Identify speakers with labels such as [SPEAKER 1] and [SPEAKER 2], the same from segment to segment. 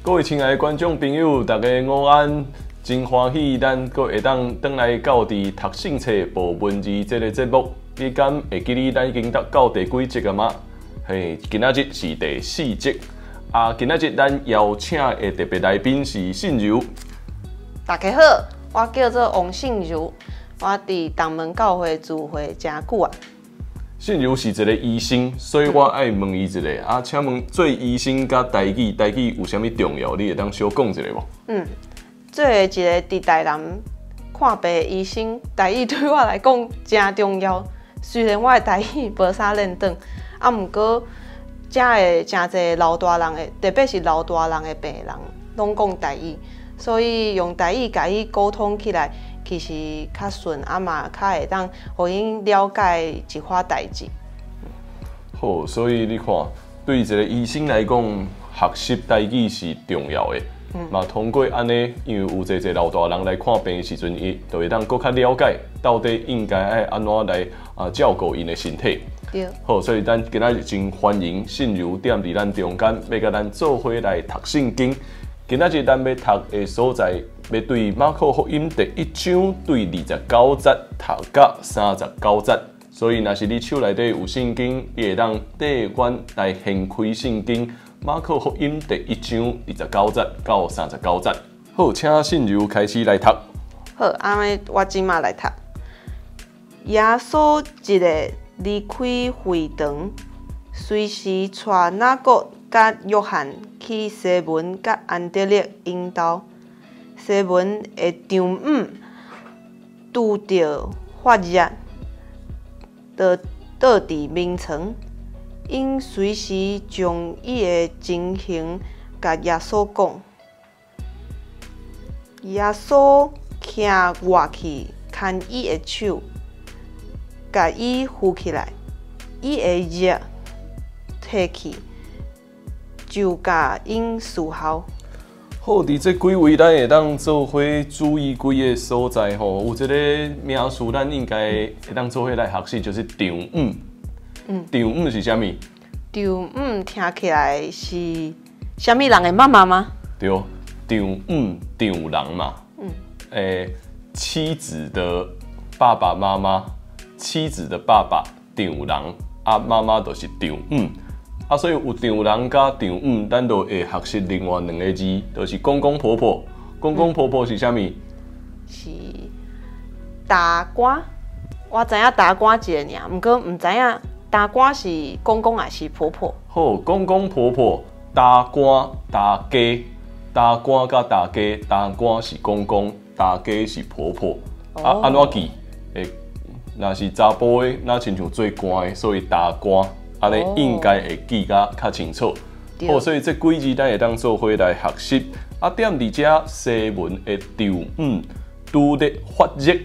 [SPEAKER 1] 各位亲爱的观众朋友，大家午安！真欢喜，咱阁会当转来到伫读圣册部文字这个节目。你敢会记哩？咱已经到第几集啊吗？嘿，今仔日是第4集。今仔日咱邀请的特别来宾是信柔。
[SPEAKER 2] 大家好，我叫做王信柔，我伫东门教会聚会真久啊。
[SPEAKER 1] 信柔是一个医生，所以我爱问伊一个请问做医生甲台语有啥物重要？你会当小讲一下无？
[SPEAKER 2] 作为一个伫台南看病的医生，台语对我来讲真重要。虽然我的台语无啥练转，毋过遮的真侪老大人的，特别是老大人的病人，拢讲台语，所以用台语甲伊沟通起来，其实较顺，嘛较会当互因了解一寡代志。
[SPEAKER 1] 好，所以你看，对一个医生来讲，学习台语是重要的。嘛，通过安尼，因为有一老大人来看病的时阵，伊就会当更较了解到底应该爱安怎来照顾因的身体。
[SPEAKER 2] 对。好，
[SPEAKER 1] 所以咱今仔日真欢迎信柔踮伫咱中间，要甲咱做伙来读圣经。今仔日咱要读的所在，要对马可福音第1章对29节读到39节。所以，若是你手内底有圣经，你会当缀阮来掀开圣经。马可福音第1章29节到39节。好，请信柔开始来读。
[SPEAKER 2] 好，安尼我即马来读。耶稣一日离开会堂，随时带雅各甲约翰去西门甲安德烈因兜。西门的丈母拄着发热，就倒伫眠床。因随时将伊的情形甲耶稣讲。耶稣徛外去牵伊的手，甲伊扶起来，伊的热退去，就甲因侍候。
[SPEAKER 1] 好，伫这几位咱会当做伙注意几个所在吼，有一个名词咱应该会当做伙来学习，就是丈母。丈母是啥物？
[SPEAKER 2] 丈母听起来是啥物人的妈妈吗？
[SPEAKER 1] 对，丈母丈人嘛。妻子的爸爸妈妈，妻子的爸爸丈人，妈妈就是丈母。所以有丈人甲丈母，咱就会学习另外2个字，就是公公婆婆。公公婆婆是啥物？
[SPEAKER 2] 是大官。我知影大官一个尔，毋过毋知影大官是公公还是婆婆？
[SPEAKER 1] 好，公公婆婆、大官、大家、大官甲大家，大官是公公，大家是婆婆。安怎记？若是查甫的，那亲像做官的，所以大官。安尼应该会记甲较清楚。好，所以这几字咱会当做伙来学习。踮伫遮西门的丈母拄咧发热，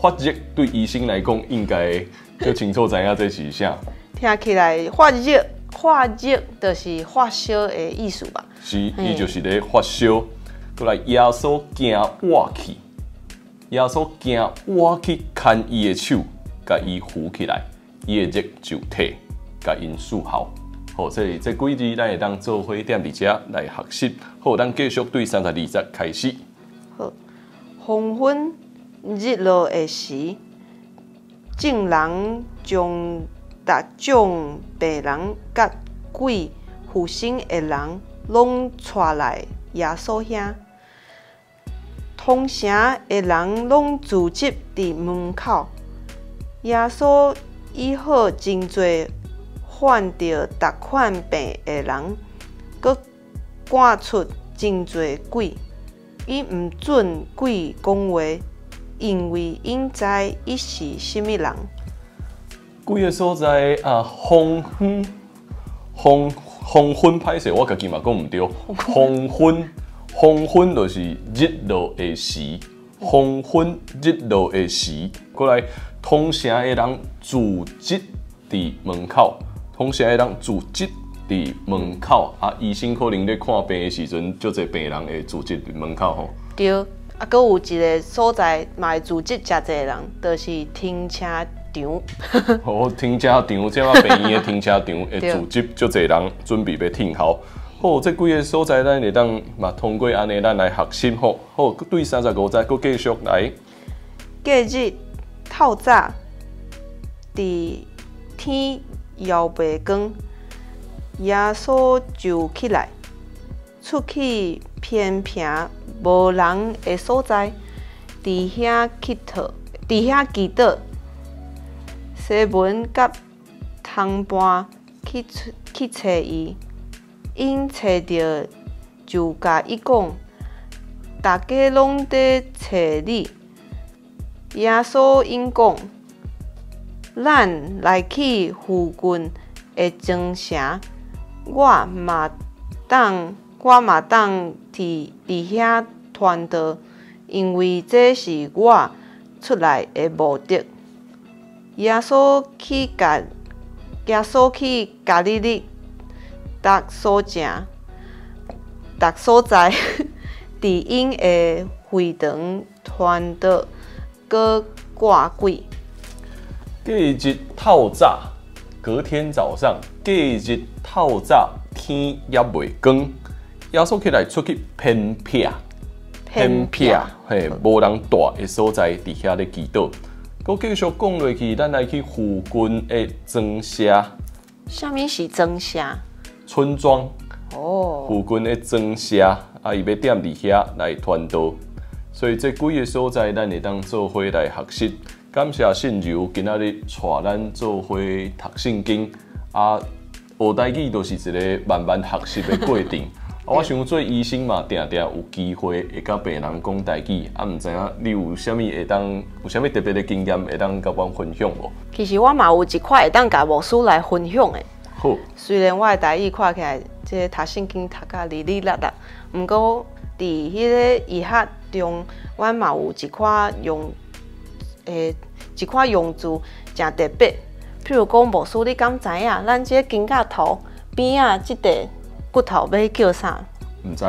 [SPEAKER 1] 发热对医生来讲应该就清楚知影这是啥。
[SPEAKER 2] 听起来发热，发热就是发烧的意思吧？
[SPEAKER 1] 是，伊就是咧发烧。过来，耶稣行活去，耶稣行活去牵伊的手，甲伊扶起来，伊的热就退。甲因侍候，好，所以这几字咱会当做伙踮伫遮来学习。好，咱继续对32节开始。
[SPEAKER 2] 好，黄昏日落的时，众人将逐种病人甲鬼附身的人拢带来耶稣遐，通城的人拢聚集伫门口。耶稣医好真侪患着逐款病的人，佮赶出真侪鬼。伊毋准鬼讲话，因为因知伊是甚物人。
[SPEAKER 1] 几个所在黄昏歹势，我家己嘛讲毋对。黄昏就是日落的时，黄昏日落的时，过来通城的人聚集伫门口。通常会人聚集伫门口，医生可能咧看病的时阵，足侪病人会聚集伫门口吼。
[SPEAKER 2] 对，搁有一个所在嘛会聚集真侪人，就是停车场。好，
[SPEAKER 1] 停车场，即马病院的停车场会聚集足侪人，准备要听候。好，这几个所在咱会当嘛通过安尼咱来学习吼。好，对35节佫继续来。
[SPEAKER 2] 隔日透早，伫天摇白光，耶稣就起来，出去偏僻无人的所在，伫遐乞讨，伫遐祈祷。西门甲同伴去找伊，因找着就甲伊讲，大家拢在找你。耶稣因讲：咱来去附近的庄城，我嘛当伫遐传道，因为这是我出来的目的。耶稣去加利利，逐所在，伫因的会堂传道，搁挂鬼。
[SPEAKER 1] 隔日透早，隔天早上，隔日透早，天也未光，耶稣起来出去偏僻，嘿，无人住的所在，伫遐咧祈祷。佮继续讲落去，咱来去附近的庄社。
[SPEAKER 2] 啥物是庄社？
[SPEAKER 1] 村庄。
[SPEAKER 2] 哦。
[SPEAKER 1] 附近的庄社，伊要踮伫遐来传道。所以这几个所在，咱会当做伙来学习。感谢信柔今仔日带咱做伙读圣经，学台语就是一个慢慢学习的过程。我想做医生嘛，定定有机会会甲病人讲台语，毋知影你有啥物会当有啥物特别的经验会当甲阮分享无？
[SPEAKER 2] 其实我嘛有一块会当甲牧师来分享的。
[SPEAKER 1] 好。虽
[SPEAKER 2] 然我的台语看起来，即读圣经读甲哩哩啦啦，毋过伫迄个医学中，阮嘛有一块用字真特别。譬如讲，牧师，你敢知影？咱即个肩胛头边啊，即块骨头要叫啥？
[SPEAKER 1] 唔知。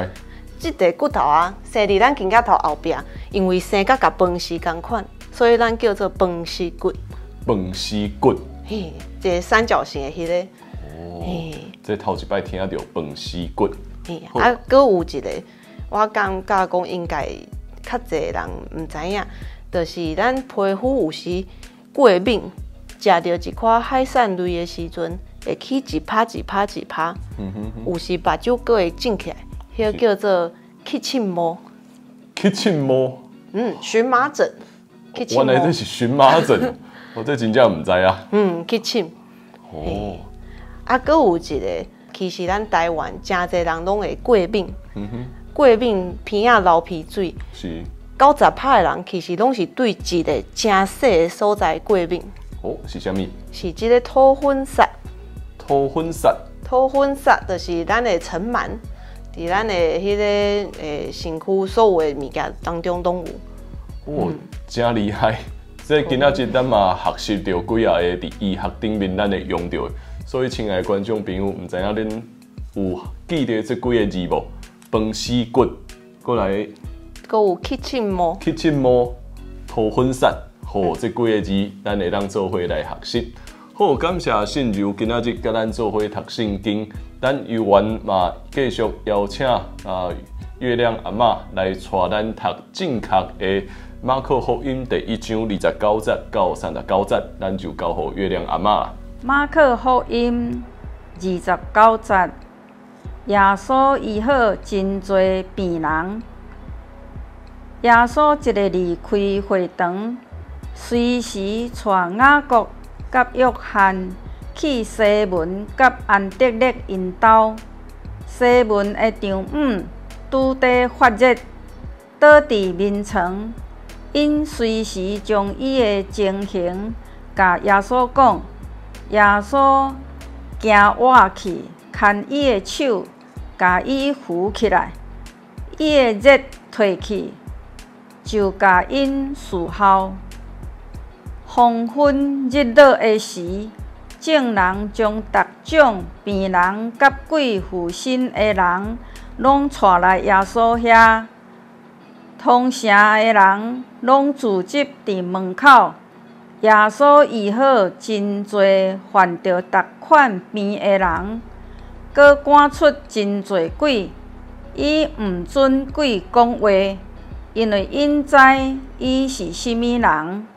[SPEAKER 2] 即块骨头啊，生伫咱肩胛头后壁，因为生甲饭丝共款，所以咱叫做饭丝骨。
[SPEAKER 1] 饭丝骨。
[SPEAKER 2] 嘿，一个三角形的迄个。
[SPEAKER 1] 哦。这头一摆听到饭丝骨。
[SPEAKER 2] 嘿，搁有一个，我感觉讲应该较侪人唔知影，就是咱皮肤有时过敏，食着一块海产类的时阵。会起一拍，有时目睭阁会肿起来，迄个叫做起荨毛。
[SPEAKER 1] 起荨毛？
[SPEAKER 2] 荨麻疹。
[SPEAKER 1] 原来这是荨麻疹，我这真正唔知啊。
[SPEAKER 2] 起荨。
[SPEAKER 1] 哦。
[SPEAKER 2] 阁有一个，其实咱台湾真侪人拢会过敏。过敏鼻仔流鼻水。
[SPEAKER 1] 是。
[SPEAKER 2] 90%的人其实拢是对一个真细的所在过敏。
[SPEAKER 1] 哦，是啥物？
[SPEAKER 2] 是即个土粉虱。
[SPEAKER 1] 土粉虱
[SPEAKER 2] 就是咱的尘螨，伫咱的迄个身躯所有的物件当中拢有。
[SPEAKER 1] 哦，真厉害！这今仔日咱嘛学习到几啊个伫医学顶面咱会用到的，所以亲爱的观众朋友，唔知影恁有记得这几个字无？饭丝骨，过来，
[SPEAKER 2] 阁有起荨毛，
[SPEAKER 1] 土粉虱，好，这几个字咱会当做伙来学习。好，感谢信柔今仔日甲咱做伙读圣经，咱游玩嘛继续邀请月亮阿嬷来带咱读正确的马可福音第1章29节到39节，咱就交互月亮阿嬷。
[SPEAKER 3] 马可福音29节，耶稣医好真侪病人。耶稣一日离开会堂，随时带雅各甲约翰去西门甲安德烈因兜。西门的丈母拄在发热，倒伫眠床，因随时将伊的情形甲耶稣讲。耶稣行活去，牵伊的手，甲伊扶起来，伊的热退去，就甲因侍候。黄昏日落的时，众人将逐种病人甲鬼附身的人，拢带来耶稣遐。通城的人拢聚集伫门口。耶稣医好真侪患着逐款病的人，搁赶出真侪鬼，伊毋准鬼讲话，因为因知伊是甚物人。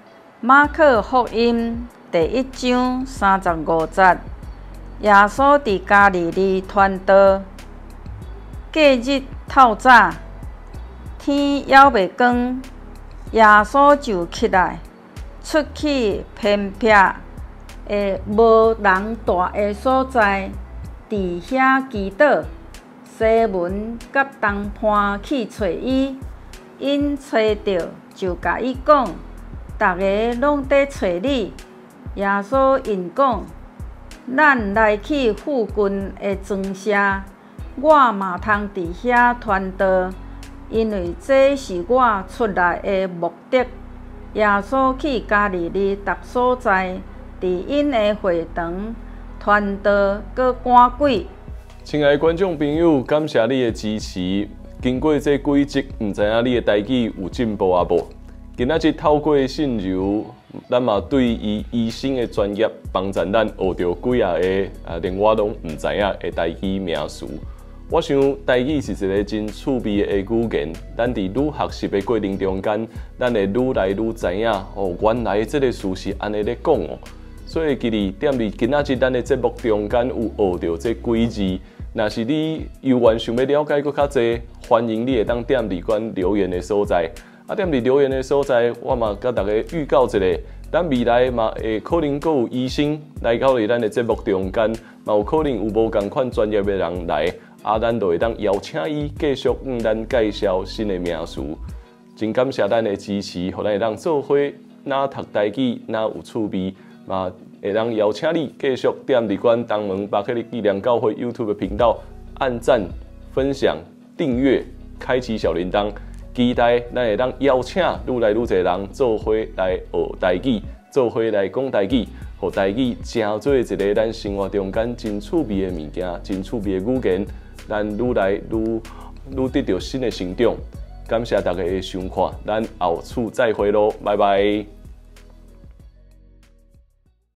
[SPEAKER 3] 马可福音第1章35节。耶稣伫加利利传道，隔日透早，天还未光，耶稣就起来，出去偏僻的无人住的所在，伫遐祈祷。西门甲东伴去找伊，因找着就甲伊讲，逐个拢在找你。耶稣应讲，咱来去附近的庄舍，我嘛通伫遐传道，因为这是我出来的目的。耶稣去加利利逐所在，伫因的会堂传道，搁赶鬼。
[SPEAKER 1] 亲爱的观众朋友，感谢你的支持。经过这几集，唔知影你的台语有进步啊无？今仔日透过信柔，咱嘛对伊医生的专业帮助咱学着几个连我拢唔知影的台语名词。我想台语是一个真趣味的语言，咱伫愈学习的过程中间，咱会愈来愈知影哦，原来这个事是安尼咧讲哦。所以记哩踮伫今仔日咱的节目中间有学着这几字。若是你有缘想要了解搁较侪，欢迎你会当踮伫阮留言的所在。踮伫留言的所在，我嘛甲大家预告一下，咱未来嘛会可能搁有医生来到咱的节目中间，嘛有可能有无共款专业的人来，咱就会当邀请伊继续向咱介绍新的名词。真感谢咱的支持，互咱会当做伙哪读台语哪有趣味，嘛会当邀请你继续踮伫阮东门巴克利纪念教会 YouTube 频道按赞、分享、订阅、开启小铃铛。期待咱会当邀请愈来愈侪人做伙来学台语，做伙来讲台语，互台语成做一个咱生活中间真趣味的物件，真趣味的语言，咱愈来愈得到新的成长。感谢大家的收看，咱后次再会咯，拜拜。